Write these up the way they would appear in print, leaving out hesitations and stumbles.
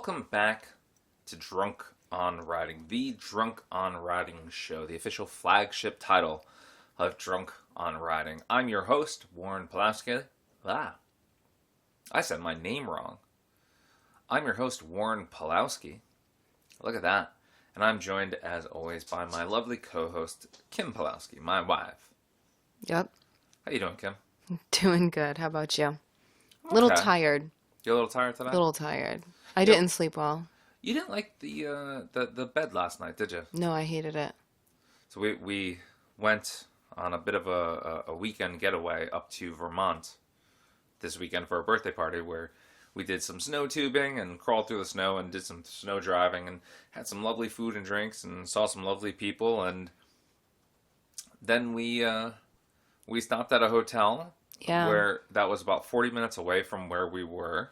Welcome back to Drunk on Riding, the Drunk on Riding show, the official flagship title of Drunk on Riding. I'm your host, Warren Pawlowski. I said my name wrong. I'm your host, Warren Pawlowski. Look at that. And I'm joined, as always, by my lovely co-host, Kim Pawlowski, my wife. Yep. How you doing, Kim? Doing good. How about you? A little tired. You're a little tired today? A little tired. I didn't sleep well. You didn't like the bed last night, did you? No, I hated it. So we went on a bit of a weekend getaway up to Vermont this weekend for a birthday party where we did some snow tubing and crawled through the snow and did some snow driving and had some lovely food and drinks and saw some lovely people. And then we stopped at a hotel where that was about 40 minutes away from where we were.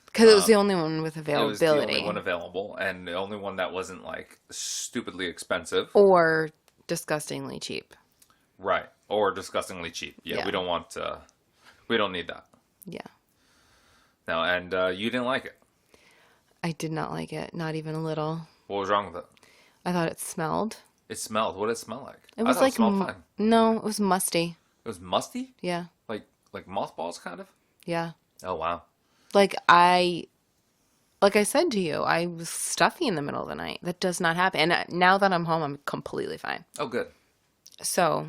Because it was the only one with availability. It was the only one available and the only one that wasn't like stupidly expensive. Or disgustingly cheap. Right. Or disgustingly cheap. Yeah. we don't want, we don't need that. Yeah. No, and you didn't like it. I did not like it. Not even a little. What was wrong with it? I thought it smelled. It smelled. What did it smell like? It was like, it smelled fine. No, it was musty. It was musty? Yeah. Like mothballs, kind of? Yeah. Oh, wow. Like I said to you, I was stuffy in the middle of the night. That does not happen. And now that I'm home, I'm completely fine. Oh, good. So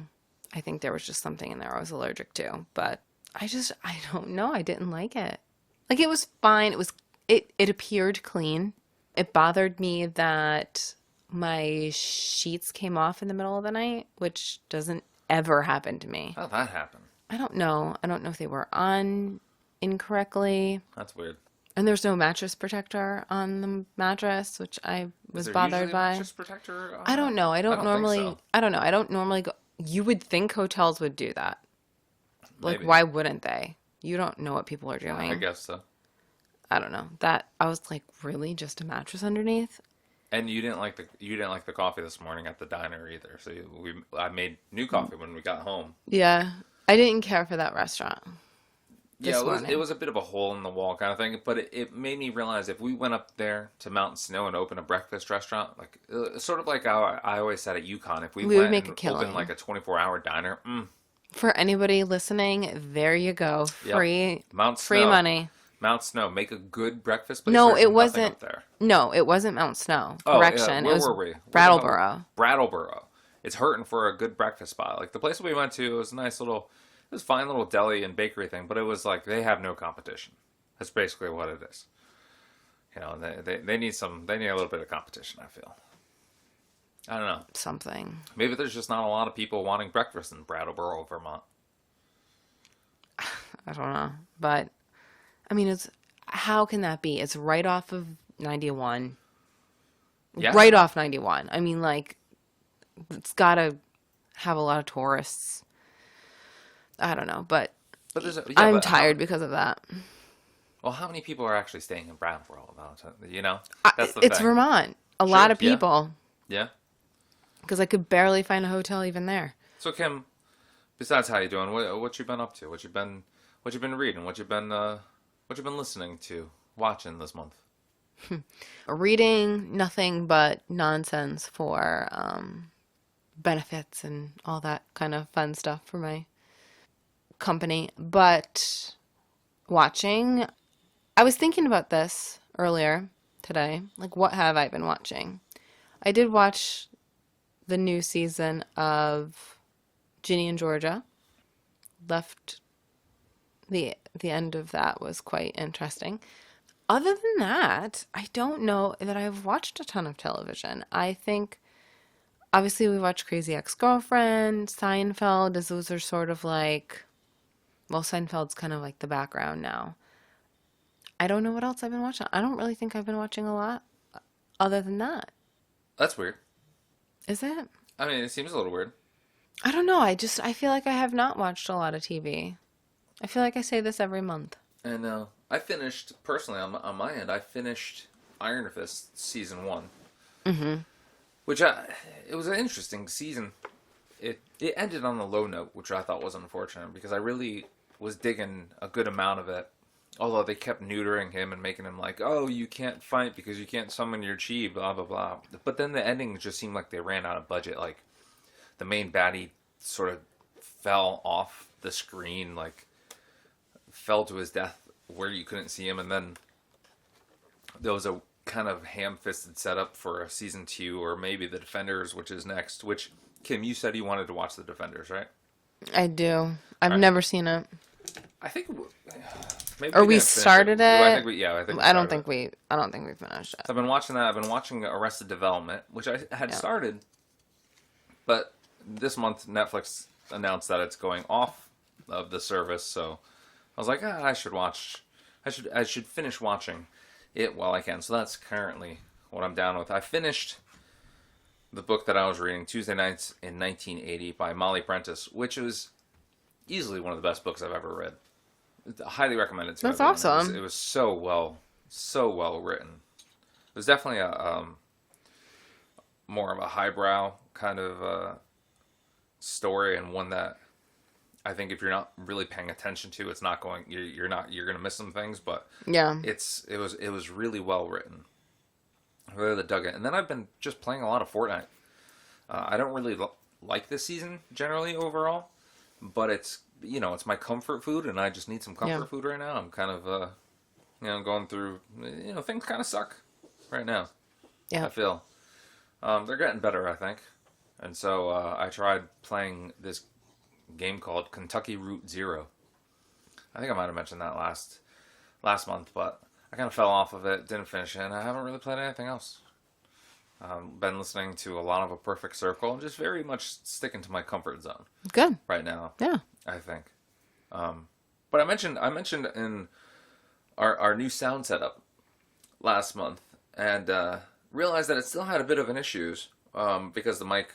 I think there was just something in there I was allergic to. But I don't know. I didn't like it. Like, it was fine. It appeared clean. It bothered me that my sheets came off in the middle of the night, which doesn't ever happen to me. How'd that happen? I don't know. I don't know if they were on incorrectly. That's weird. And there's no mattress protector on the mattress, which I was bothered by. Mattress protector? I don't know. I don't normally. think so. I don't know. I don't normally go. You would think hotels would do that. Like, Maybe. why wouldn't they? You don't know what people are doing. I guess so. I don't know. That I was like, really, just a mattress underneath? And you didn't like the coffee this morning at the diner either. So I made new coffee when we got home. Yeah, I didn't care for that restaurant. Yeah, it was a bit of a hole in the wall kind of thing, but it made me realize if we went up there to Mountain Snow and opened a breakfast restaurant, like sort of like how I always said at UConn, if we would went make a and killing. opened like a 24-hour diner, For anybody listening, there you go. Free Mount free Snow. money. Mount Snow, make a good breakfast place. No, There's it nothing wasn't. up there. No, it wasn't Mount Snow. Oh, Correction. yeah. Where it was were we? Brattleboro. Brattleboro. It's hurting for a good breakfast spot. Like the place we went to, it was a nice little. It was a fine little deli and bakery thing, but it was like they have no competition. That's basically what it is. You know, they need a little bit of competition, I feel. I don't know. Something. Maybe there's just not a lot of people wanting breakfast in Brattleboro, Vermont. I don't know. But, I mean, how can that be? It's right off of 91. Yeah. Right off 91. I mean, like, it's got to have a lot of tourists. I don't know, but I'm tired because of that. Well, how many people are actually staying in Brattleboro? You know? That's the thing. It's Vermont. A lot of people. Yeah. Because I could barely find a hotel even there. So, Kim, besides how you doing, what you been up to? What you been reading? What you been listening to, watching this month? Reading nothing but nonsense for benefits and all that kind of fun stuff for my company. But watching, I was thinking about this earlier today. Like, what have I been watching? I did watch the new season of Ginny and Georgia. Left the end of that was quite interesting. Other than that, I don't know that I've watched a ton of television. I think, obviously, we watched Crazy Ex-Girlfriend, Seinfeld, as those are sort of like, well, Seinfeld's kind of like the background now. I don't know what else I've been watching. I don't really think I've been watching a lot other than that. That's weird. Is it? I mean, it seems a little weird. I don't know. I feel like I have not watched a lot of TV. I feel like I say this every month. And I finished, personally, on my end, I finished Iron Fist Season 1. Mm-hmm. Which, it was an interesting season. It ended on a low note, which I thought was unfortunate, because I really was digging a good amount of it. Although they kept neutering him and making him like, oh, you can't fight because you can't summon your chi, blah blah blah. But then the ending just seemed like they ran out of budget. Like the main baddie sort of fell off the screen, like fell to his death where you couldn't see him, and then there was a kind of ham-fisted setup for a season 2 or maybe the Defenders, which is next. Which Kim, you said you wanted to watch the Defenders, right? I do. I've Right. never seen it. I think maybe Or we we didn't finish started Well, I it. think we yeah, I think we I don't started think we. I don't think we finished it. So I've been watching that. I've been watching Arrested Development, which I had Yeah. started, but this month Netflix announced that it's going off of the service. So I was like, I should watch. I should finish watching it while I can. So that's currently what I'm down with. I finished the book that I was reading, Tuesday Nights in 1980 by Molly Prentice, which was easily one of the best books I've ever read. Highly recommended to That's everyone. awesome. It was so well written. It was definitely a more of a highbrow kind of story, and one that I think if you're not really paying attention to, it's not going. You're going to miss some things, but Yeah. it was really well written. I really dug it, and then I've been just playing a lot of Fortnite. I don't really like this season generally overall, but it's it's my comfort food, and I just need some comfort food right now. I'm kind of going through things kind of suck right now. Yeah. I feel they're getting better, I think, and so I tried playing this game called Kentucky Route Zero. I think I might have mentioned that last month, but I kind of fell off of it, didn't finish it, and I haven't really played anything else. Been listening to a lot of A Perfect Circle, and just very much sticking to my comfort zone Good. right now. Yeah. I think. But I mentioned in our new sound setup last month, and realized that it still had a bit of an issues because the mic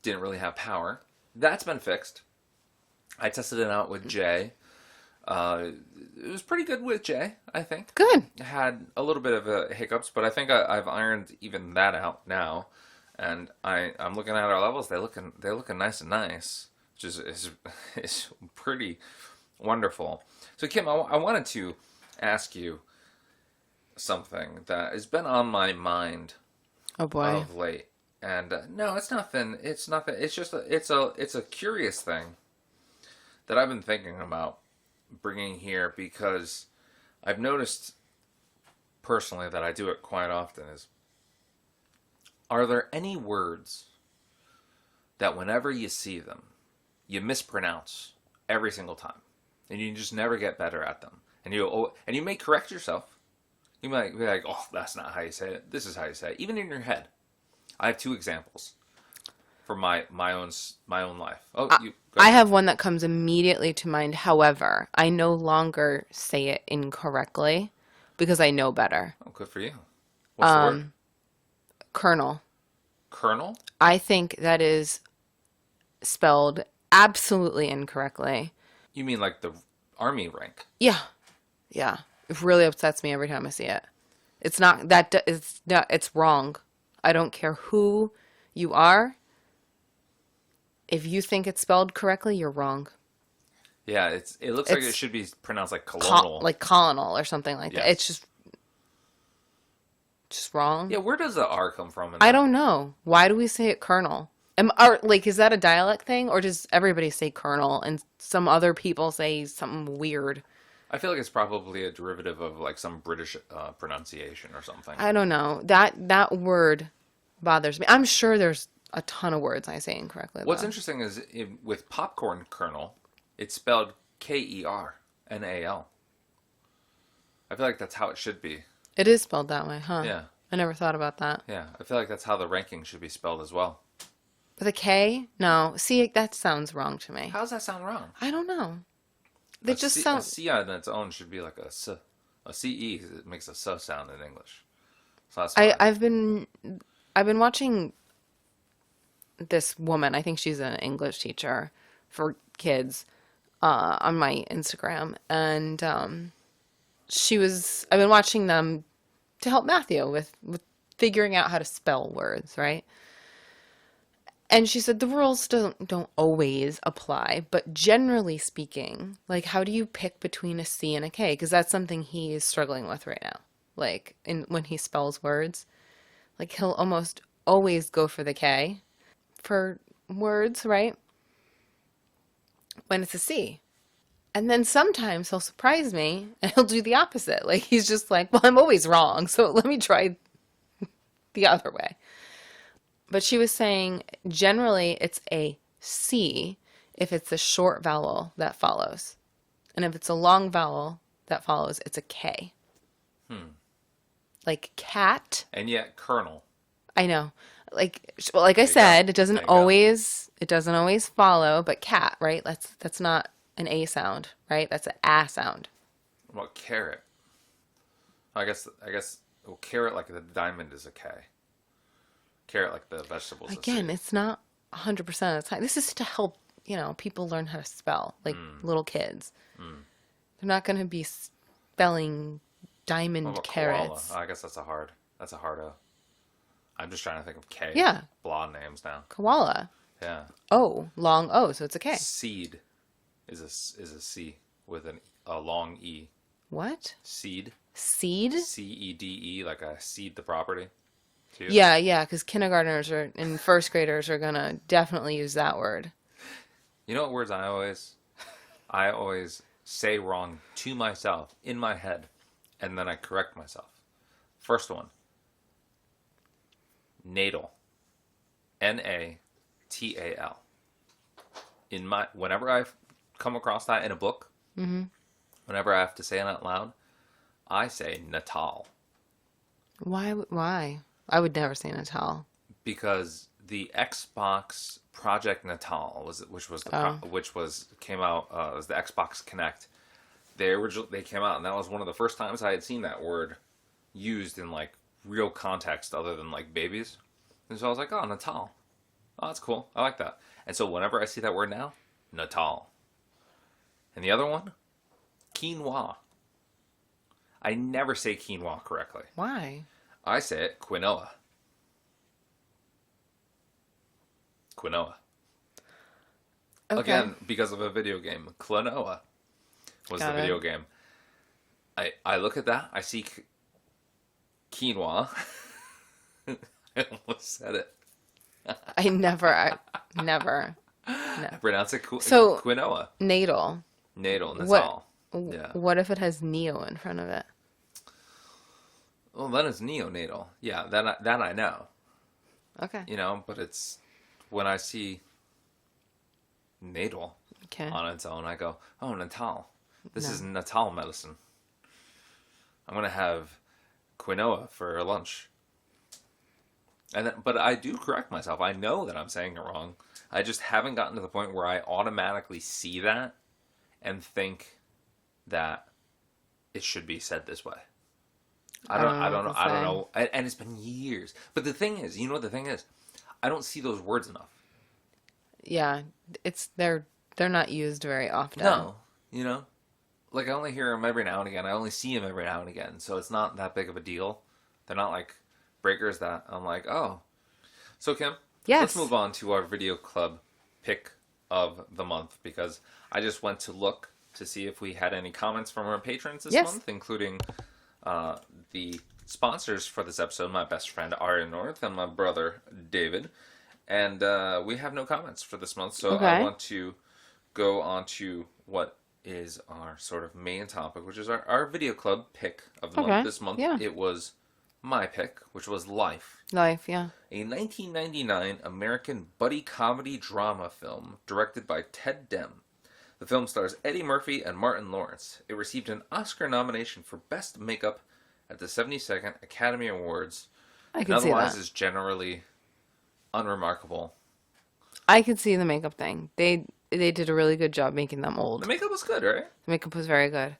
didn't really have power. That's been fixed. I tested it out with Jay. It was pretty good with Jay, I think. Good. Had a little bit of hiccups, but I think I've ironed even that out now. And I'm looking at our levels. They're looking nice and nice, which is pretty wonderful. So Kim, I wanted to ask you something that has been on my mind Oh boy. of late. And no, it's nothing. It's nothing. It's just it's a curious thing that I've been thinking about bringing here, because I've noticed personally that I do it quite often. Are there any words that whenever you see them, you mispronounce every single time, and you just never get better at them, and you may correct yourself. You might be like, "Oh, that's not how you say it. This is how you say it." Even in your head. I have 2 examples for my own life. Oh, you go I ahead. have one that comes immediately to mind. However, I no longer say it incorrectly because I know better. Oh, good for you. What's the word? Colonel. Colonel? I think that is spelled absolutely incorrectly. You mean like the army rank? Yeah. Yeah. It really upsets me every time I see it. It's not that it's wrong. I don't care who you are. If you think it's spelled correctly, you're wrong. Yeah, it looks like it It's should be pronounced like colonel. like colonel or something like that. Yes. It's just wrong. Yeah, where does the R come from in I that? don't know. Why do we say it colonel? Is that a dialect thing, or does everybody say colonel and some other people say something weird? I feel like it's probably a derivative of like some British pronunciation or something. I don't know. That word bothers me. I'm sure there's a ton of words I say incorrectly, What's though. interesting is with popcorn kernel, it's spelled KERNAL. I feel like that's how it should be. It is spelled that way, huh? Yeah, I never thought about that. yeah. I feel like that's how the ranking should be spelled as well. With a K? No. See, that sounds wrong to me. How does that sound wrong? I don't know. They A just C, sound. a C on its own should be like a S. A CE, 'cause it makes a S sound in English. So that's fine. I've been watching this woman. I think she's an English teacher for kids on my Instagram, and I've been watching them to help Matthew with figuring out how to spell words, right? And she said the rules don't always apply, but generally speaking, like how do you pick between a C and a K? Because that's something he is struggling with right now. Like when he spells words, like he'll almost always go for the K for words, right? When it's a C. And then sometimes he'll surprise me and he'll do the opposite. Like he's just like, well, I'm always wrong, so let me try the other way. But she was saying generally it's a C if it's a short vowel that follows. And if it's a long vowel that follows, it's a K. Like cat. And yet, Colonel. I know. Like I There you go. said, There you go. it doesn't always follow, but cat, right? That's not an A sound, right? That's an A sound. What about carrot? I guess. Well, carrot like the diamond is a K. Carrot like the vegetables is a C. Again, it's not 100% of the time. This is to help, people learn how to spell, like little kids. They're not going to be spelling What diamond about carrots. koala? I guess that's a hard O. I'm just trying to think of K. Yeah. Blah names now. Koala. Yeah. O, long O, so it's a K. Seed is a C with a long E. What? Seed. Seed? CEDE, like I seed the property. Too. Yeah, because kindergartners and first graders are going to definitely use that word. You know what words I always say wrong to myself in my head, and then I correct myself. First one. Natal. Natal. Whenever I come across that in a book, whenever I have to say it out loud, I say Natal. Why? I would never say Natal. Because the Xbox Project Natal came out as the Xbox Connect. They came out, and that was one of the first times I had seen that word used in like real context other than like babies. And so I was like, oh, Natal. Oh, that's cool. I like that. And so whenever I see that word now, Natal. And the other one, quinoa. I never say quinoa correctly. Why? I say it quinoa. Quinoa. Okay. Again, because of a video game. Quinoa was Got the it. video game. I look at that. I see quinoa. I almost said it. I never. I pronounce it So- quinoa. Natal. Natal. What? Natal. Yeah. What if it has neo in front of it? Well, then it's neonatal. Yeah, that I know. Okay. But it's when I see natal Okay. on its own, I go, oh, Natal. This No. is Natal medicine. I'm going to have quinoa for lunch. But I do correct myself. I know that I'm saying it wrong. I just haven't gotten to the point where I automatically see that and think that it should be said this way. I don't know. And it's been years. But the thing is, you know what the thing is? I don't see those words enough. Yeah, they're not used very often. No, like I only hear them every now and again. I only see them every now and again, so it's not that big of a deal. They're not like breakers that I'm like, oh. So Kim, Yes. let's move on to our video club pick of the month because I just went to look to see if we had any comments from our patrons this Yes. month, including the sponsors for this episode, my best friend Ariya Norinth and my brother David. And we have no comments for this month, so I Okay. want to go on to what is our sort of main topic, which is our video club pick of the Okay, month. This month, yeah. it was my pick, which was Life, Life, yeah. a 1999 American buddy comedy drama film directed by Ted Dem. The film stars Eddie Murphy and Martin Lawrence. It received an Oscar nomination for Best Makeup at the 72nd Academy Awards. I And can see otherwise that. is generally unremarkable. I could see the makeup thing. They did a really good job making them old. The makeup was good, right? The makeup was very good.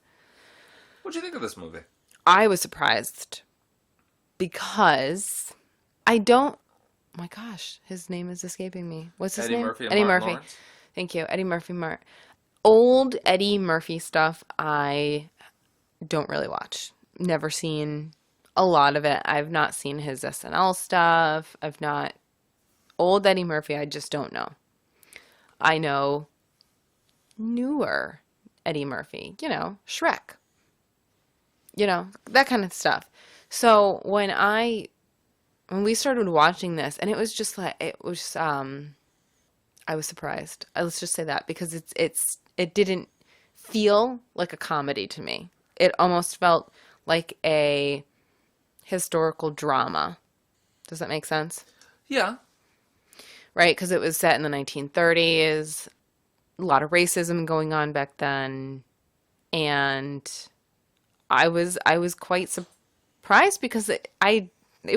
What'd you think of this movie? I was surprised because I don't. Oh my gosh, his name is escaping me. What's his Eddie name? Murphy and Eddie Martin Murphy. Lawrence? Thank you, Eddie Murphy. Old Eddie Murphy stuff. I don't really watch. Never seen a lot of it. I've not seen his SNL stuff. Old Eddie Murphy, I just don't know. I know newer Eddie Murphy, Shrek, that kind of stuff. So when we started watching this, and it was just like, I was surprised. Let's just say that, because it didn't feel like a comedy to me. It almost felt like a historical drama. Does that make sense? Yeah. Right? Because it was set in the 1930s, a lot of racism going on back then, and I was quite surprised because it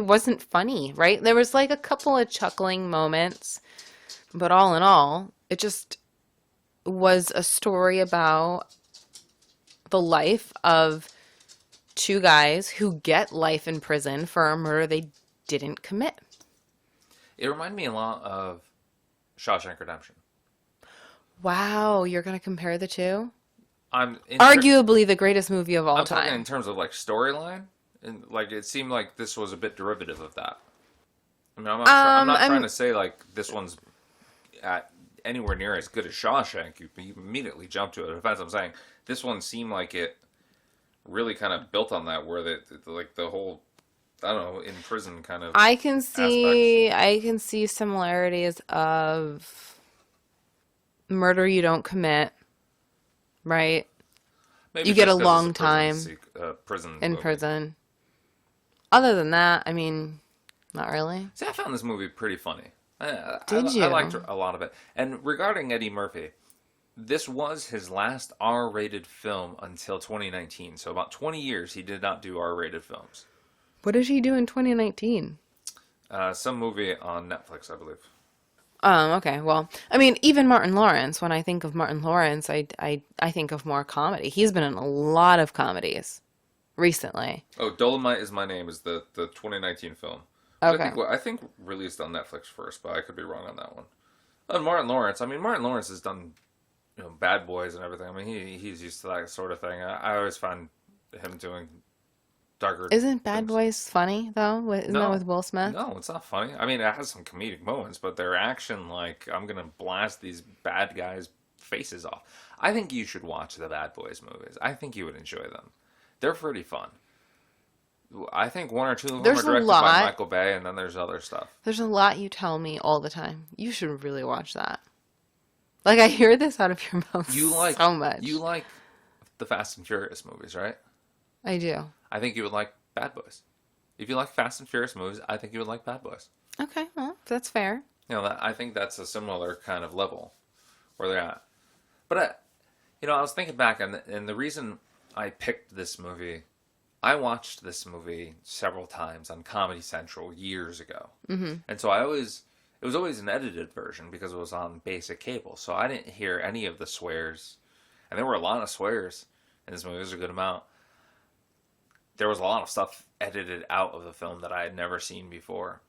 wasn't funny, right? There was like a couple of chuckling moments, but all in all, it just was a story about the life of two guys who get life in prison for a murder they didn't commit. It reminded me a lot of Shawshank Redemption. Wow, you're gonna compare the two? I'm in ter- Arguably the greatest movie of all I'm talking in time. terms of like storyline, and like it seemed like this was a bit derivative of that. I mean, I'm not trying I'm to say like this one's at anywhere near as good as Shawshank. You immediately jump to a defense. I'm saying this one seemed like it really kind of built on that, where like the whole, I don't know, in prison kind of I can aspects. see I can see similarities of murder you don't commit, right? Maybe You get a just because it's a long time prison in movie. prison. Other than that, I mean, not really. See, I found this movie pretty funny. Did I liked you? a lot of it. And regarding Eddie Murphy, this was his last R-rated film until 2019. So about 20 years he did not do R-rated films. What did he do in 2019? Some movie on Netflix, I believe. Okay. Well, I mean, even Martin Lawrence, when I think of Martin Lawrence, I think of more comedy. He's been in a lot of comedies recently. Oh, Dolomite is My Name is the 2019 film, which Okay. I think released on Netflix first, but I could be wrong on that one. And Martin Lawrence, I mean, Martin Lawrence has done, Bad Boys and everything. I mean, he's used to that sort of thing. I always find him doing darker Isn't Bad things. Boys funny though? Isn't that with No, Will Smith? no, it's not funny. I mean, it has some comedic moments, but their action, like, I'm gonna blast these bad guys' faces off. I think you should watch the Bad Boys movies. I think you would enjoy them. They're pretty fun. I think one or two of them are There's a directed by lot. Michael Bay, and then there's other stuff. There's a lot you tell me all the time. You should really watch that. Like I hear this out of your mouth You so you much. like the Fast and Furious movies, right? I do. I think you would like Bad Boys. If you like Fast and Furious movies, I think you would like Bad Boys. Okay, well, that's fair. I think that's a similar kind of level where they're at. But I was thinking back, and the reason I picked this movie, I watched this movie several times on Comedy Central years ago, and so it was always an edited version because it was on basic cable, so I didn't hear any of the swears, and there were a lot of swears in this movie. There's a good amount. There was a lot of stuff edited out of the film that I had never seen before,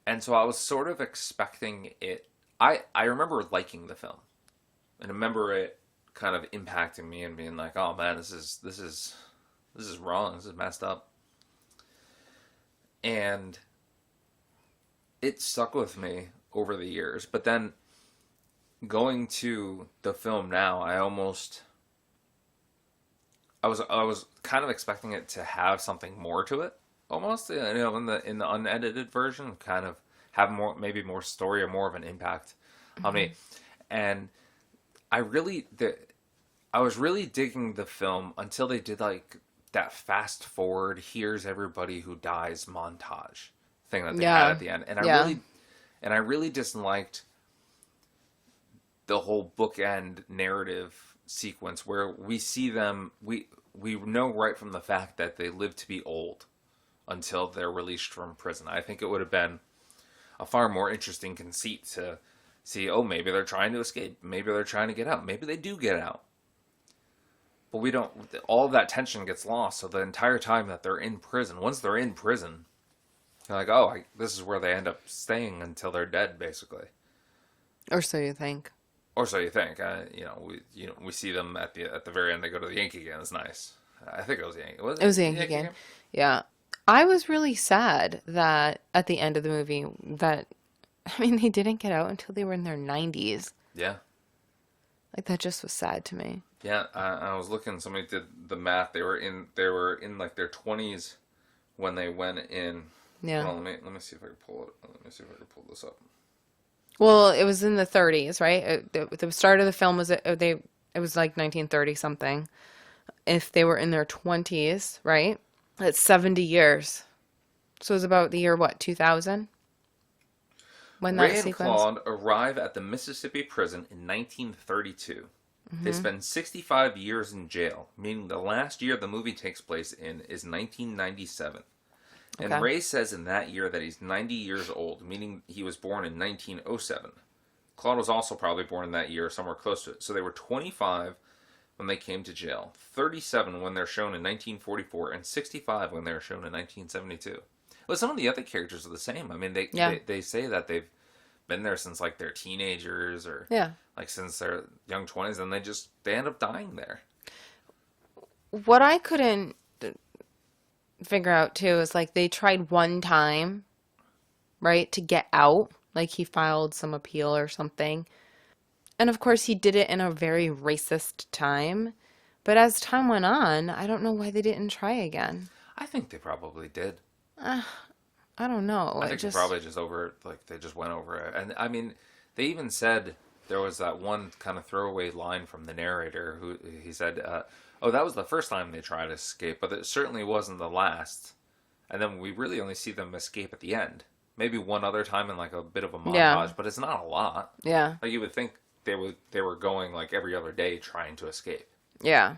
and so I was sort of expecting it. I remember liking the film, and I remember it kind of impacting me and being like, "Oh man, this is wrong. This is messed up." And it stuck with me over the years. But then going to the film now, I was kind of expecting it to have something more to it. Almost, in the unedited version, kind of have more, maybe more story or more of an impact on me. And I really the I was really digging the film until they did like that fast forward, here's everybody who dies montage thing that they had Yeah. at the end. Yeah. And I really disliked the whole bookend narrative sequence where we see them we know right from the fact that they live to be old until they're released from prison. I think it would have been a far more interesting conceit to see, oh, maybe they're trying to escape, maybe they're trying to get out, maybe they do get out. But we don't, all of that tension gets lost. So the entire time that they're in prison, once they're in prison, you're like, oh, this is where they end up staying until they're dead, basically. Or so you think. Or so you think. We see them at the very end. They go to the Yankee game. It's nice. I think it was the Yankee. Was It it was a the Yankee Yankee game. game? Yeah. I was really sad that at the end of the movie that I mean, they didn't get out until they were in their 90s. Yeah. Like, that just was sad to me. Yeah, I was looking. Somebody did the math. They were in like their 20s when they went in. Yeah. Hold on, let me see if I can pull it. Let me see if I can pull this up. Well, it was in the 30s, right? The start of the film was it was like 1930 something. If they were in their 20s, right? That's 70 years. So it was about the year what, 2000? When that Ray and sequence. Claude arrive at the Mississippi prison in 1932. They spend 65 years in jail, meaning the last year the movie takes place in is 1997. And Okay. Ray says in that year that he's 90 years old, meaning he was born in 1907. Claude was also probably born in that year, somewhere close to it. So they were 25 when they came to jail, 37 when they're shown in 1944, and 65 when they were shown in 1972. Well, some of the other characters are the same. I mean, Yeah. they say that they've been there since like they're teenagers or Yeah. like since their young 20s, and they end up dying there. What I couldn't figure out too is like they tried one time, right, to get out. Like he filed some appeal or something. And of course, he did it in a very racist time. But as time went on, I don't know why they didn't try again. I think they probably did. I don't know. I It think just, they probably just like they just went over it. And I mean, they even said there was that one kind of throwaway line from the narrator who he said, "Oh, that was the first time they tried to escape, but it certainly wasn't the last." And then we really only see them escape at the end. Maybe one other time in like a bit of a montage, yeah, but it's not a lot. yeah, Like you would think they were going like every other day trying to escape. yeah.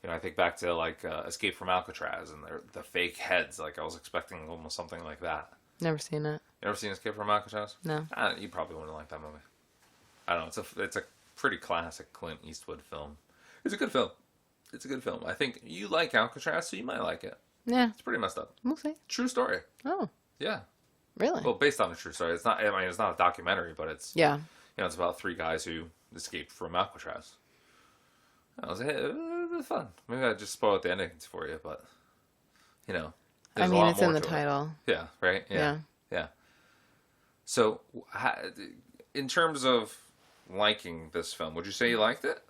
You know, I think back to like Escape from Alcatraz and the fake heads. Like I was expecting almost something like that. Never seen it. You ever seen Escape from Alcatraz? No. You probably wouldn't like that movie. I don't know. It's a pretty classic Clint Eastwood film. It's a good film. It's a good film. I think you like Alcatraz, so you might like it. Yeah, It's pretty messed up. we'll see. True story. Oh, Yeah. really? Well, based on a true story. It's not. I mean, it's not a documentary, but it's Yeah. it's about three guys who escaped from Alcatraz. I was it was fun. Maybe I just spoiled the endings for you, but I there's a mean, lot it's in more the to it. title. Yeah. Right. Yeah. Yeah. So, in terms of liking this film, would you say you liked it?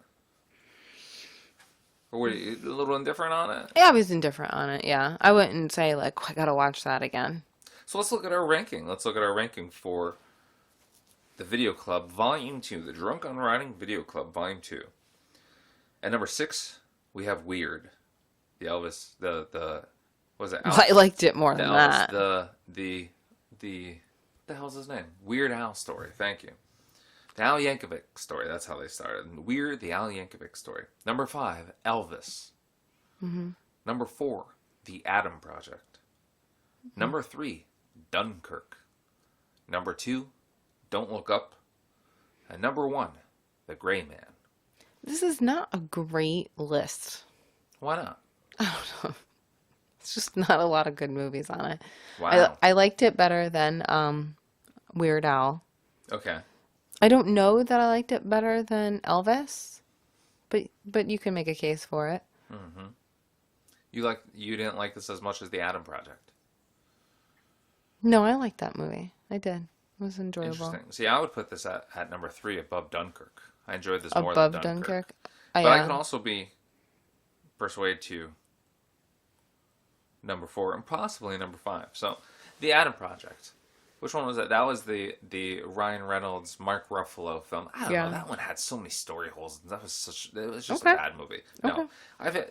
Or were you a little indifferent on it? Yeah, I was indifferent on it. Yeah, I wouldn't say like I gotta watch that again. So let's look at our ranking. Let's look at our ranking for the Video Club Volume 2, the Drunk on Riding Video Club Volume 2. At number 6, we have Weird. The Elvis, the what was it? I liked it more The than Elvis, that. the hell's his name? Weird Al story. Thank you. The Al Yankovic story. That's how they started. Weird, the Al Yankovic story. Number 5, Elvis. Number 4, The Atom Project. Number 3, Dunkirk. Number 2, Don't Look Up. And number 1, The Gray Man. This is not a great list. Why not? It's just not a lot of good movies on it. Wow. I liked it better than Weird Al. Okay. I don't know that I liked it better than Elvis, but you can make a case for it. You didn't like this as much as The Atom Project. No, I liked that movie. I did. It was enjoyable. Interesting. See, I would put this at number 3 above Dunkirk. I enjoyed this more Above than Dunkirk. Dunkirk. But I Yeah. can also be persuaded to number 4 and possibly number 5. So, The Atom Project. Which one was that? That was the Ryan Reynolds, Mark Ruffalo film. I don't Yeah. know. That one had so many story holes. It was just Okay. a bad movie. No, Okay.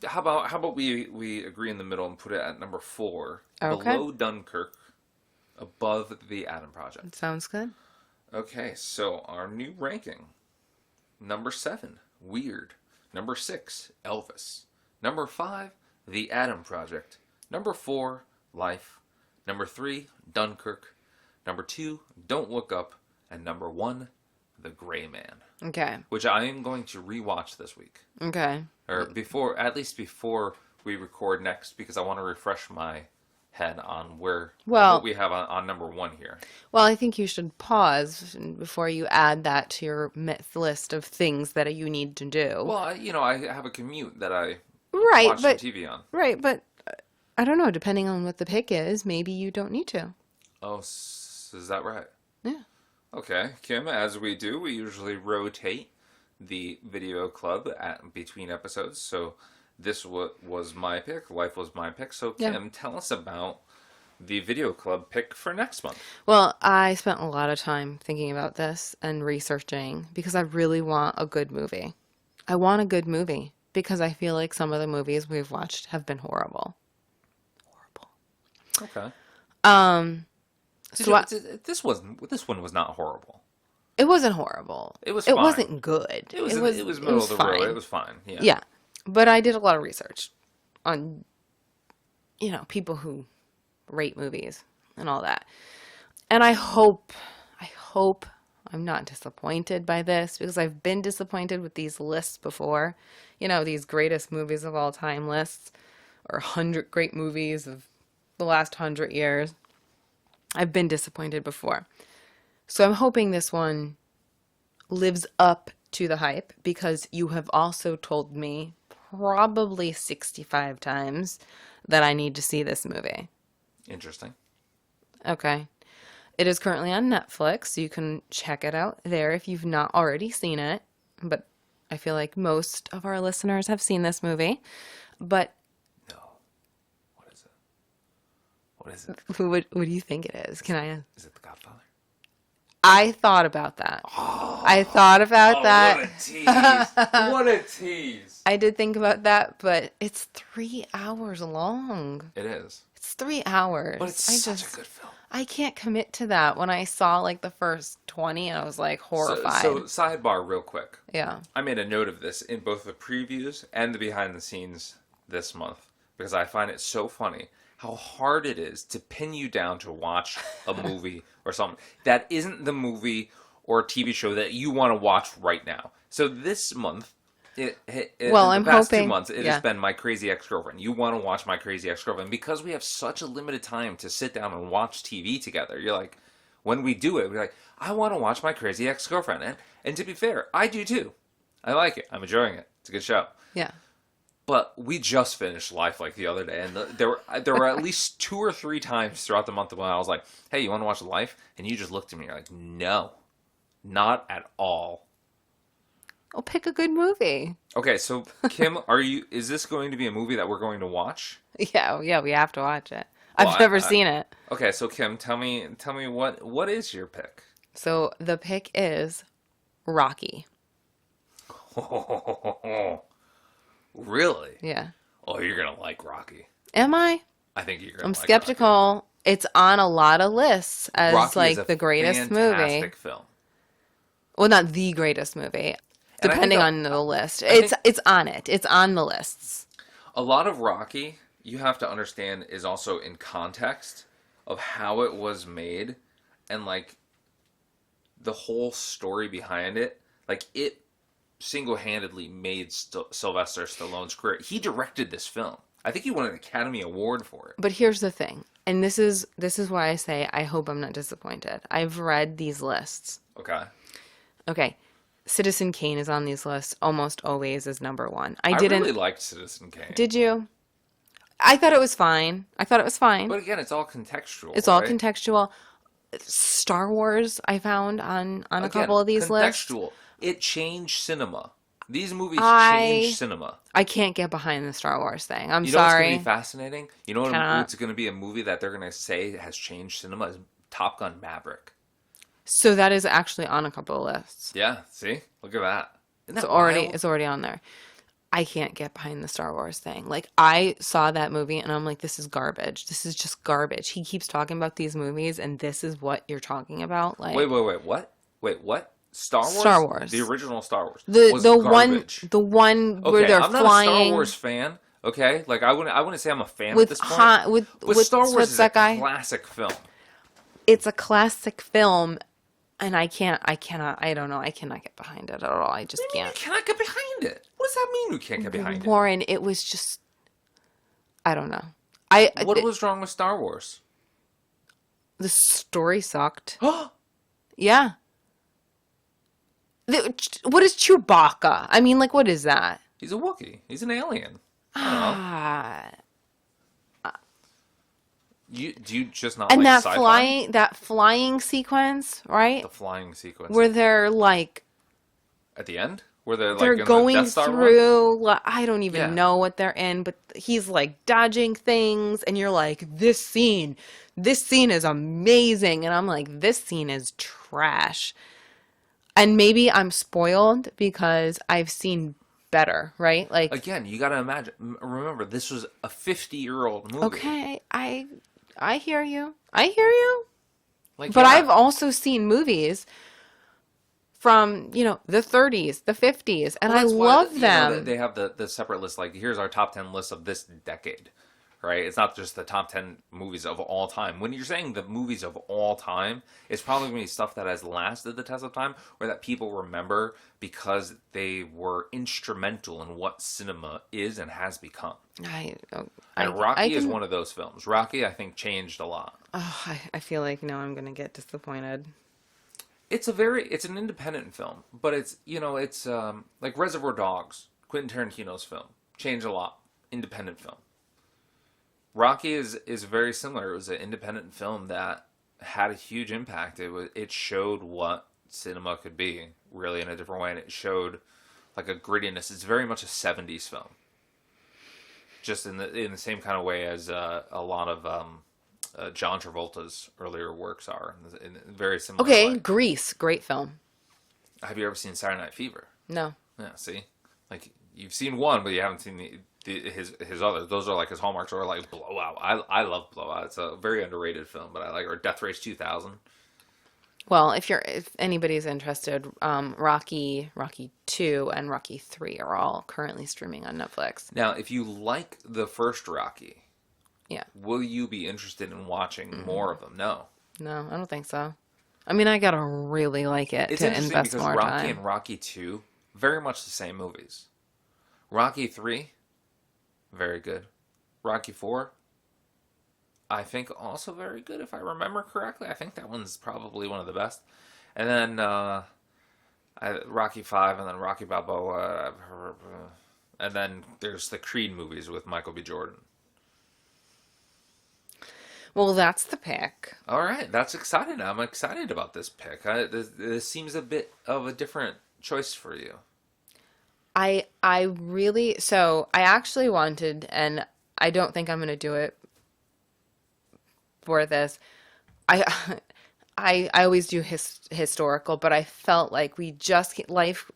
how about we agree in the middle and put it at number 4, Okay. below Dunkirk, above The Atom Project. Sounds good. Okay, so our new ranking. Number 7, Weird. Number 6, Elvis. Number 5, The Atom Project. Number 4, Life. Number 3, Dunkirk. Number 2, Don't Look Up. And number 1, The Gray Man. Okay. Which I am going to rewatch this week. Okay. Or at least before we record next, because I want to refresh my head on what we have on number 1 here. Well, I think you should pause before you add that to your myth list of things that you need to do. Well, I have a commute that I Right, watch but some TV on. right, but I don't know. Depending on what the pick is, maybe you don't need to. Oh, so Is that right? Yeah. Okay, Kim, as we do, we usually rotate the video club between episodes. So this was my pick. Life was my pick. So Yeah. Kim, tell us about the video club pick for next month. Well, I spent a lot of time thinking about this and researching because I really want a good movie. I want a good movie because I feel like some of the movies we've watched have been horrible. Okay. So this one was not horrible. it wasn't horrible. It was It fine. wasn't good. It was middle of the road. It was fine. Yeah. Yeah. But I did a lot of research on, people who rate movies and all that. And I hope I'm not disappointed by this because I've been disappointed with these lists before. These greatest movies of all time lists or 100 great movies of the last 100 years. I've been disappointed before. So I'm hoping this one lives up to the hype because you have also told me probably 65 times that I need to see this movie. Interesting. Okay. It is currently on Netflix, so you can check it out there if you've not already seen it. But I feel like most of our listeners have seen this movie. But No. What is it? What is it? what do you think it is? Can I? Is it The Godfather? I thought about that. I thought about that. What a tease. What a tease. I did think about that, but it's 3 hours long. It is. It's 3 hours. But it's such a good film. I can't commit to that. When I saw like the first 20, I was like horrified. So sidebar real quick. Yeah. I made a note of this in both the previews and the behind the scenes this month because I find it so funny how hard it is to pin you down to watch a movie or something that isn't the movie or TV show that you want to watch right now. So this month, in the past 2 months, it has been My Crazy Ex-Girlfriend. You want to watch My Crazy Ex-Girlfriend because we have such a limited time to sit down and watch TV together. You're like, when we do it, we're like, I want to watch My Crazy Ex-Girlfriend. And to be fair, I do too. I like it. I'm enjoying it. It's a good show. Yeah. But we just finished Life like the other day, and there were at least 2 or 3 times throughout the month when I was like, "Hey, you want to watch Life?" And you just looked at me, you're like, "No, not at all." I'll pick a good movie. Okay, so Kim, is this going to be a movie that we're going to watch? Yeah, we have to watch it. Well, I've never seen it. Okay, so Kim, tell me what is your pick? So the pick is Rocky. Really? Yeah. Oh, you're gonna like Rocky. Am I? I think you're gonna. I'm like skeptical. Rocky. It's on a lot of lists as Rocky like is a the greatest movie. Fantastic film. Well, not the greatest movie, And depending on the list. It's on it. It's on the lists. A lot of Rocky, you have to understand, is also in context of how it was made and like the whole story behind it. Like it single-handedly made Sylvester Stallone's career. He directed this film. I think he won an Academy Award for it. But here's the thing, and this is why I say I hope I'm not disappointed. I've read these lists. Okay. Citizen Kane is on these lists almost always as number 1. I really liked Citizen Kane. Did you? I thought it was fine. But again, it's all contextual. It's all contextual. Star Wars I found on a couple of these lists. Contextual. It changed cinema. These movies changed cinema. I can't get behind the Star Wars thing. I'm sorry. You know what's going to be fascinating? You know what's going to be a movie that they're going to say has changed cinema is Top Gun Maverick. So that is actually on a couple of lists. Yeah, see? Look at that. Isn't that It's already on there. I can't get behind the Star Wars thing. Like, I saw that movie and I'm like, this is garbage. This is just garbage. He keeps talking about these movies and this is what you're talking about. Like, wait, what? Wait, what? Star Wars? Star Wars. The original Star Wars. The garbage. one where they're I'm not flying. a Star Wars fan. Okay, like I wouldn't say I'm a fan at this point. But Star Wars is a classic film. It's a classic film, and I don't know. I cannot get behind it at all. I just can't. You cannot get behind it. What does that mean? You can't get behind it? Warren, it was just. I don't know. What was wrong with Star Wars? The story sucked. Yeah. What is Chewbacca? I mean, like, what is that? He's a Wookiee. He's an alien. Do you just not And like that sci-fi? flying sequence, right? The flying sequence Where they're like at the end, where they're they're like in the going Death Star one. through I don't even Yeah. know what they're in, but he's like dodging things and you're like this scene is amazing and I'm like this scene is trash. And maybe I'm spoiled because I've seen better, right? Like Again, you got to imagine. Remember, this was a 50-year-old movie. okay, I hear you. I hear you. Like, But I've yeah. also seen movies from, the 30s, the 50s, and Well, I that's why love them. they have the separate list. Like, here's our top 10 list of this decade, right? It's not just the top 10 movies of all time. When you're saying the movies of all time, it's probably going to be stuff that has lasted the test of time or that people remember because they were instrumental in what cinema is and has become. I And I Rocky is can one of those films. Rocky, I think, changed a lot. oh, I feel like now I'm gonna get disappointed. It's an independent film, but it's like Reservoir Dogs, Quentin Tarantino's film, changed a lot. Independent film. Rocky is very similar. It was an independent film that had a huge impact. It showed what cinema could be really in a different way, and it showed like a grittiness. It's very much a '70s film, just in the same kind of way as a lot of John Travolta's earlier works are in a very similar Okay, way. Grease, great film. Have you ever seen Saturday Night Fever? No. Yeah, see, like you've seen one, but you haven't seen his others. Those are like his hallmarks, or like Blowout. I love Blowout. It's a very underrated film, but I like or Death Race 2000. Well, if anybody's interested, Rocky 2 and Rocky 3 are all currently streaming on Netflix. Now, if you like the first Rocky, Yeah. will you be interested in watching more of them? No. No, I don't think so. I mean, I gotta really like it It's to interesting invest because more Rocky time. and Rocky 2, very much the same movies. Rocky 3, very good. Rocky 4, I think also very good if I remember correctly. I think that one's probably one of the best. And then Rocky 5 and then Rocky Balboa. And then there's the Creed movies with Michael B. Jordan. Well, that's the pick. All right, that's exciting. I'm excited about this pick. This seems a bit of a different choice for you. I really so I actually wanted, and I don't think I'm gonna do it for this. I I always do historical, but I felt like we just life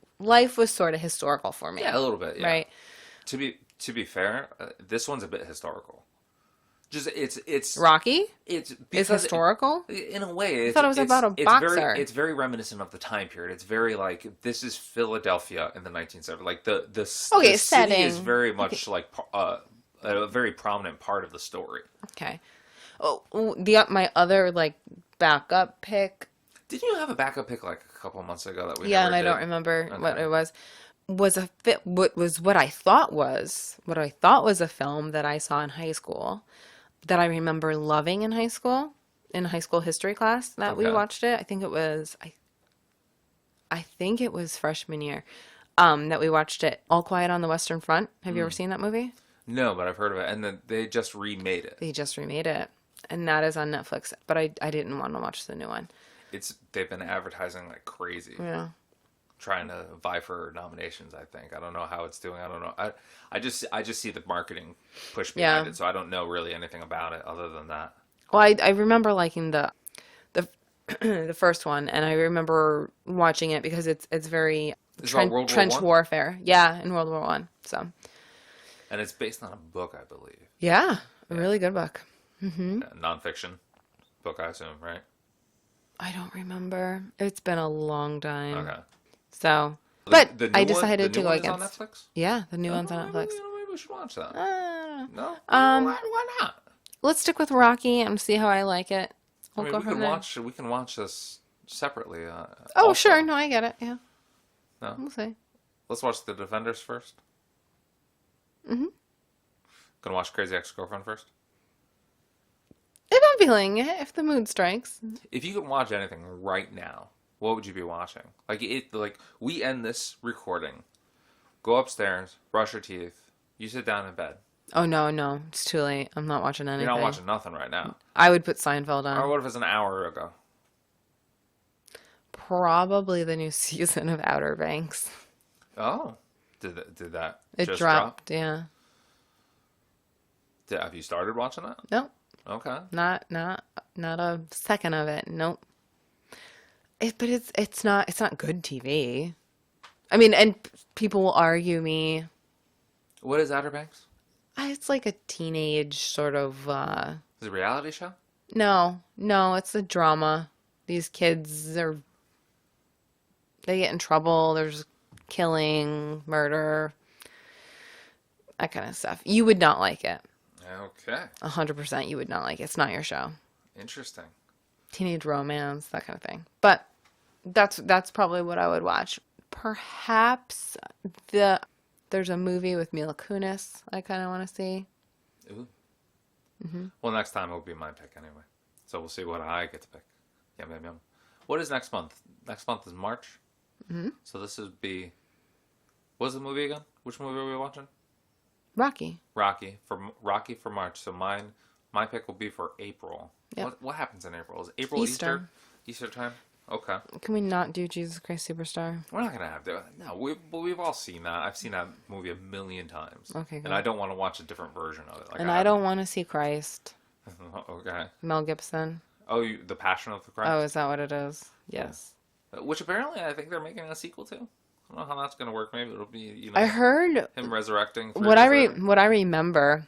was sort of historical for me, Yeah, a little bit. Yeah. right? To be fair, this one's a bit historical. Just Rocky it's is because historical. in a way I thought it was about a boxer. it's very reminiscent of the time period. It's very like this is Philadelphia in the 1970s. Like the Okay, city is setting. very Okay, much like a very prominent part of the story. okay. Oh, the my other like backup pick. Didn't you have a backup pick like a couple months ago that we Yeah, never and I don't did? remember what Okay. it was. Was a fit. What I thought was a film that I saw in high school that I remember loving in high school history class that we Okay. watched it. I think it was freshman year. That we watched it. All Quiet on the Western Front. Have you ever seen that movie? No, but I've heard of it, and then they just remade it. They just remade it, and that is on Netflix. But I didn't want to watch the new one. They've been advertising like crazy, Yeah. trying to vie for nominations. I think I don't know how it's doing. I don't know. I just see the marketing push behind Yeah. it, so I don't know really anything about it other than that. Well, I remember liking the the first one, and I remember watching it because it's very It's about World War trench One, warfare. Yeah, in World War One. So and it's based on a book, I believe. yeah, a Yeah, really good book. nonfiction book, I assume, right? I don't remember. It's been a long time. Okay. So, but The I new one, the decided to new go one is on against. Netflix. Yeah, the new Oh, one's on Netflix. maybe we should watch that. Uh, No, um, why not? let's stick with Rocky and see how I like it. I We'll mean, go from there. we can watch this separately. Oh, sure. Also, No, I get it. Yeah, no, we'll see. let's watch The Defenders first. hmm Gonna watch Crazy Ex-Girlfriend first. If I'm feeling it, if the mood strikes. If you could watch anything right now, what would you be watching? Like we end this recording, go upstairs, brush your teeth, you sit down in bed. Oh, no, no. It's too late. I'm not watching You're not anything. watching nothing right now. I would put Seinfeld Or on. what if it's an hour ago? Probably the new season of Outer Banks. Oh, did that It just drop? dropped, yeah. Have you started watching that? Nope. Okay. Not a second of it. Nope. But it's not good TV. I mean, and people will argue me. What is Outer Banks? It's like a teenage sort of Is it a reality show? no, it's a drama. These kids they get in trouble. There's killing, murder, that kind of stuff. You would not like it. Okay. 100% you would not like it. It's not your show. Interesting. Teenage romance, that kind of thing. But that's probably what I would watch. Perhaps there's a movie with Mila Kunis I kind of want to see. Ooh. Well, next time it'll be my pick anyway. So we'll see what I get to pick. Yum, yum, yum. What is next month? Next month is March. So this would be... What's the movie again? Which movie are we watching? Rocky. Rocky for March. So my pick will be for April. Yep. What happens in April? Is April Easter. Easter time? Okay. Can we not do Jesus Christ Superstar? We're not gonna have to. No, we've all seen that. I've seen that movie a million times. Okay, good. And I don't want to watch a different version of it. Like And I don't want to see Christ. Okay. Mel Gibson. Oh, the Passion of the Christ. Oh, is that what it is? Yes. Which apparently I think they're making a sequel to. I don't know how that's gonna work. Maybe it'll be I heard him resurrecting. what I remember,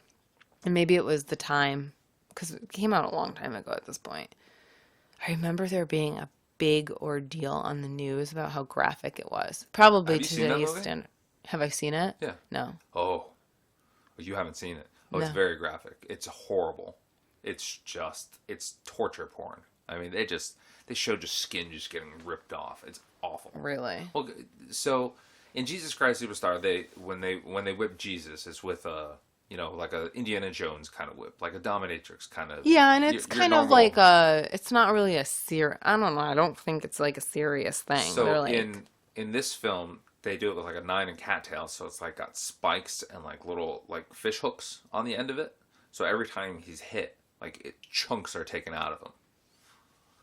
and maybe it was the time, because it came out a long time ago at this point. I remember there being a big ordeal on the news about how graphic it was. Probably Have you seen that today's movie? standard. Have I seen it? Yeah. No. Oh, you haven't seen it. Oh, it's No. very graphic. It's horrible. It's torture porn. I mean, they show just skin just getting ripped off. It's awful. Really? Well, so in Jesus Christ Superstar, when they whip Jesus, it's with like a Indiana Jones kind of whip, like a dominatrix kind of. Yeah, and it's your kind of normal- like it's not really I don't know. I don't think it's like a serious thing. So They're like, in this film, they do it with like a 9 and cattail, so it's like got spikes and like little like fish hooks on the end of it. So every time he's hit, like chunks are taken out of him.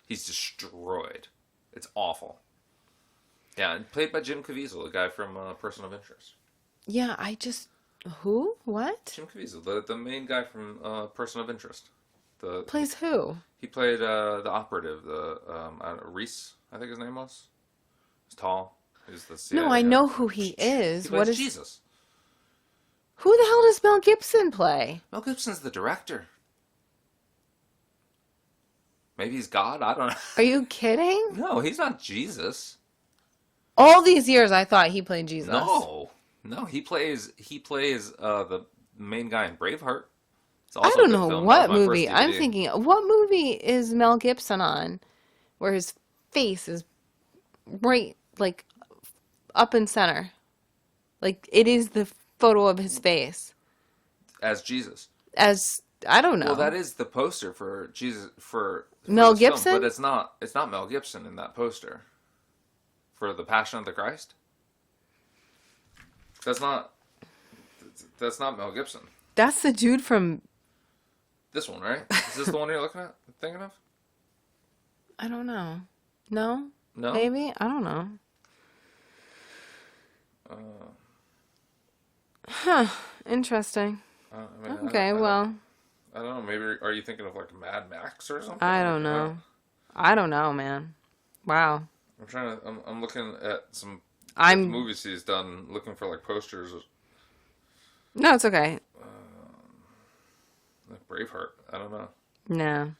He's destroyed. It's awful. Yeah, and played by Jim Caviezel, the guy from Person of Interest. yeah, who? What? Jim Caviezel, the main guy from Person of Interest. Plays who? He played the operative, Reese, I think his name was. He's tall. He's the CIA No, I guy. know who he is. He What plays is Jesus. Who the hell does Mel Gibson play? Mel Gibson's the director. Maybe he's God. I don't know. Are you kidding? No, he's not Jesus. All these years I thought he played Jesus. No, he plays the main guy in Braveheart. It's I also a don't good know film. what That was my movie. first I'm DVD. thinking, what movie is Mel Gibson on where his face is right, like, up in center? Like, it is the photo of his face. As Jesus. I don't know. Well, that is the poster for Jesus for Mel this film, Gibson? but it's not Mel Gibson in that poster for the Passion of the Christ. That's not Mel Gibson. That's the dude from, This one, right? Is this the one you're thinking of? I don't know. No? No. Maybe? I don't know. Huh. Interesting. Okay, well, I don't know. Maybe are you thinking of like Mad Max or something? I don't know. I don't know, man. Wow. I'm looking at some I'm movies he's done, looking for like posters. No, it's okay. Like Braveheart. I don't know. No.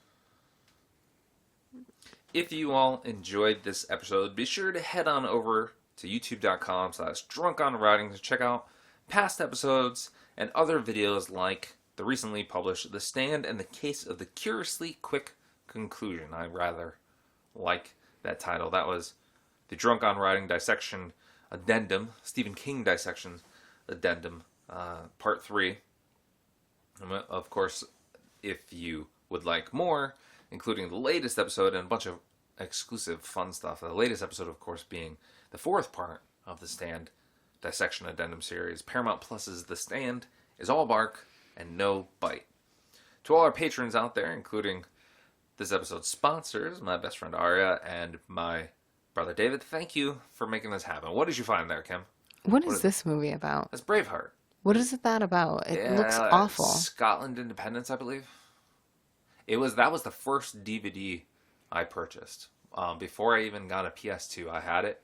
If you all enjoyed this episode, be sure to head on over to youtube.com/drunkonwriting to check out past episodes and other videos like the recently published The Stand and the Case of the Curiously Quick Conclusion. I rather like that title. That was the Drunk on Writing Dissection Addendum, Stephen King Dissection Addendum, Part 3. Of course, if you would like more, including the latest episode and a bunch of exclusive fun stuff, the latest episode, of course, being the 4th part of the Stand Dissection Addendum series, Paramount Plus's The Stand is all bark and no bite. To all our patrons out there, including this episode's sponsors, my best friend Ariya and my brother David, thank you for making this happen. What did you find there, Kim? What is this movie about? It's Braveheart. What is it that about? It looks awful. Scotland Independence, I believe. That was the first DVD I purchased. Before I even got a PS2, I had it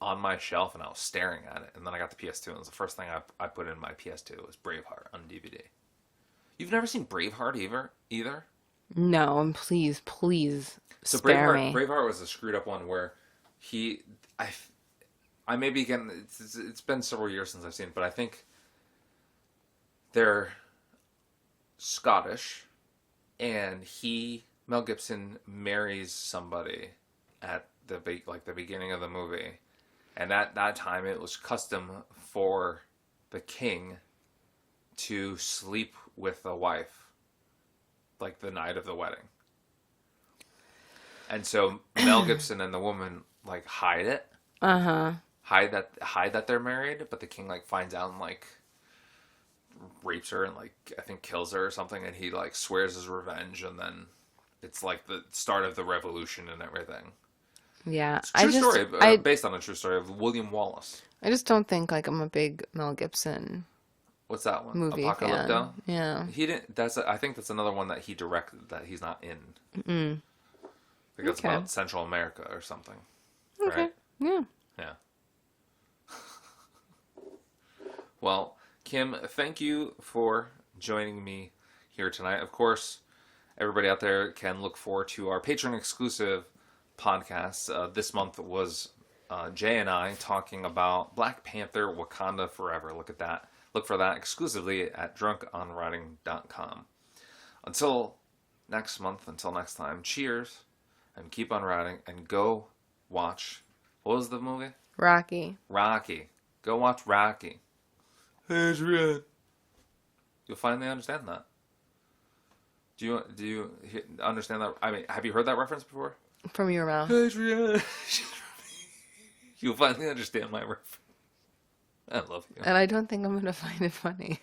on my shelf and I was staring at it. And then I got the PS2 and it was the first thing I put in my PS2 was Braveheart on DVD. You've never seen Braveheart either? No, and please spare me. Braveheart was a screwed up one where I may be getting, it's been several years since I've seen it, but I think they're Scottish, and Mel Gibson marries somebody at the beginning of the movie, and at that time it was custom for the king to sleep with the wife, like the night of the wedding, and so Mel Gibson and the woman like hide it, hide that they're married, but the king like finds out and like rapes her and like I think kills her or something, and he like swears his revenge, and then it's like the start of the revolution and everything. Yeah, It's a true story, based on a true story of William Wallace. I just don't think like I'm a big Mel Gibson What's that one? movie Apocalypto? fan. Yeah, He didn't. I think that's another one that he directed that he's not in. Mm-mm. I think it's about Central America or something. Okay. Right? Yeah. Yeah. Well, Kim, thank you for joining me here tonight. Of course, everybody out there can look forward to our Patreon exclusive podcasts. This month was Jay and I talking about Black Panther Wakanda Forever. Look at that. Look for that exclusively at drunkonwriting.com. Until next month, until next time, cheers and keep on writing and go watch. What was the movie? Rocky. Go watch Rocky. Adrian. You'll finally understand that. Do you understand that? I mean, have you heard that reference before? From your mouth. Adrian. You'll finally understand my reference. I love you. And I don't think I'm going to find it funny.